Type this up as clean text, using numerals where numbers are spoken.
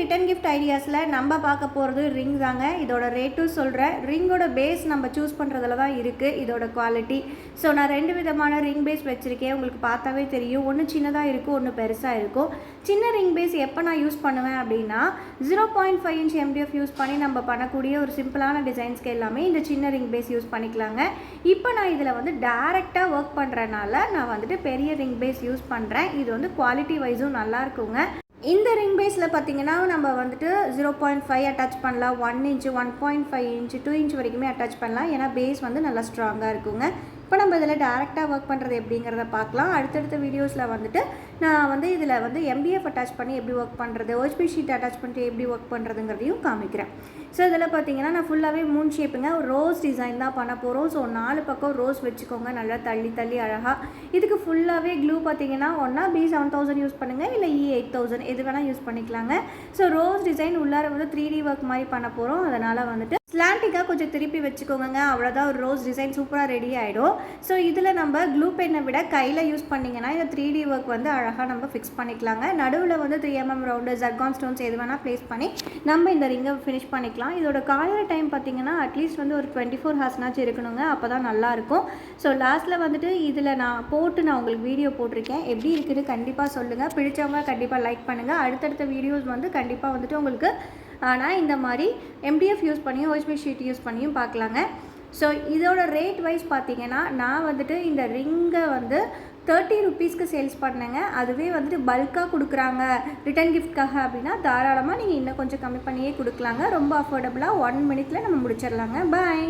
Return gift ஐடியாஸில் நம்ம பார்க்க போகிறது ரிங் தாங்க. இதோட ரேட்டும் சொல்கிறேன். ரிங்கோட பேஸ் நம்ம சூஸ் பண்ணுறதுல தான் இருக்குது இதோட குவாலிட்டி. ஸோ நான் 2 விதமான ரிங் பேஸ் வச்சுருக்கேன். உங்களுக்கு பார்த்தாவே தெரியும், ஒன்று சின்னதாக இருக்கும், ஒன்று பெருசாக இருக்கும். சின்ன ரிங் பேஸ் எப்போ நான் யூஸ் பண்ணுவேன் அப்படின்னா 0.5 இன்ச் MDF யூஸ் பண்ணி நம்ம பண்ணக்கூடிய ஒரு சிம்பிளான டிசைன்ஸ்க்கு எல்லாமே இந்த சின்ன ரிங் பேஸ் யூஸ் பண்ணிக்கலாங்க. இப்போ நான் இதில் வந்து டேரெக்டாக ஒர்க் பண்ணுறனால நான் வந்துட்டு பெரிய ரிங் பேஸ் யூஸ் பண்ணுறேன். இது வந்து குவாலிட்டி வைஸும் நல்லா இருக்குங்க. இந்த ரிங் பேஸில் பார்த்தீங்கன்னா நம்ம வந்துட்டு 0.5 அட்டாச் பண்ணலாம், 1 இன்ச்சு, 1.5 இன்ச்சு, 2 இன்ச் வரைக்குமே அட்டாச் பண்ணலாம். ஏன்னா பேஸ் வந்து நல்லா ஸ்ட்ராங்காக இருக்குங்க. இப்போ நம்ம இதில் டேரெக்டாக ஒர்க் பண்ணுறது எப்படிங்கிறத பார்க்கலாம். அடுத்தடுத்த வீடியோஸில் வந்துட்டு நான் வந்து இதில் வந்து MDF அட்டாச் பண்ணி எப்படி ஒர்க் பண்ணுறது, OHP ஷீட் அட்டாச் பண்ணிட்டு எப்படி ஒர்க் பண்ணுறதுங்கிறதையும் காமிக்கிறேன். ஸோ இதில் பார்த்தீங்கன்னா நான் ஃபுல்லாகவே மூன் ஷேப்புங்க, ரோஸ் டிசைன் தான் பண்ண போகிறோம். ஸோ 4 பக்கம் ரோஸ் வச்சுக்கோங்க, நல்லா தள்ளி தள்ளி அழகாக. இதுக்கு ஃபுல்லாகவே க்ளூ பார்த்தீங்கன்னா ஒன்றா B7000 யூஸ் பண்ணுங்கள், இல்லை E8000 எது வேணால் யூஸ் பண்ணிக்கலாங்க. ஸோ ரோஸ் டிசைன் உள்ளார வந்து 3D ஒர்க் மாதிரி பண்ண போகிறோம். அதனால் வந்துட்டு ஸ்லாண்டிக்காக கொஞ்சம் திருப்பி வச்சுக்கோங்க. அவ்வளோதான், ஒரு ரோஸ் டிசைன் சூப்பராக ரெடி ஆகிடும். ஸோ இதில் நம்ம க்ளூ பென்னை விட கையில் யூஸ் பண்ணிங்கன்னா இந்த 3D ஒர்க் வந்து அழகாக நம்ம ஃபிக்ஸ் பண்ணிக்கலாங்க. நடுவில் வந்து 3mm ரவுண்டு, ஜர்கான் ஸ்டோன்ஸ் எது வேணால் ப்ளேஸ் பண்ணி நம்ம இந்த ரிங்கை ஃபினிஷ் பண்ணிக்கலாம். இதோட காயிற டைம் பார்த்தீங்கன்னா அட்லீஸ்ட் வந்து ஒரு 24 ஹார்ஸ்னாச்சும் இருக்கணுங்க, அப்போ தான் நல்லாயிருக்கும். ஸோ லாஸ்ட்டில் வந்துட்டு இதில் நான் உங்களுக்கு வீடியோ போட்டிருக்கேன். எப்படி இருக்குன்னு கண்டிப்பாக சொல்லுங்கள். பிடிச்சவங்க கண்டிப்பாக லைக் பண்ணுங்கள். அடுத்தடுத்த வீடியோஸ் வந்து கண்டிப்பாக வந்துட்டு உங்களுக்கு ஆனால் இந்த மாதிரி MDF யூஸ் பண்ணியும் OHP ஷீட் யூஸ் பண்ணியும் பார்க்கலாங்க. ஸோ இதோட ரேட் வைஸ் பார்த்தீங்கன்னா நான் வந்துட்டு இந்த ரிங்கை வந்து 30 ருபீஸ்க்கு சேல்ஸ் பண்ணேங்க. அதுவே வந்துட்டு பல்காக கொடுக்குறாங்க ரிட்டன் கிஃப்ட்காக அப்படின்னா தாராளமாக நீங்கள் இன்னும் கொஞ்சம் கம்மி பண்ணியே கொடுக்கலாங்க. ரொம்ப அஃபோர்டபுளாக 1 மினிட்ல நம்ம முடிச்சிடலாங்க. பாய்.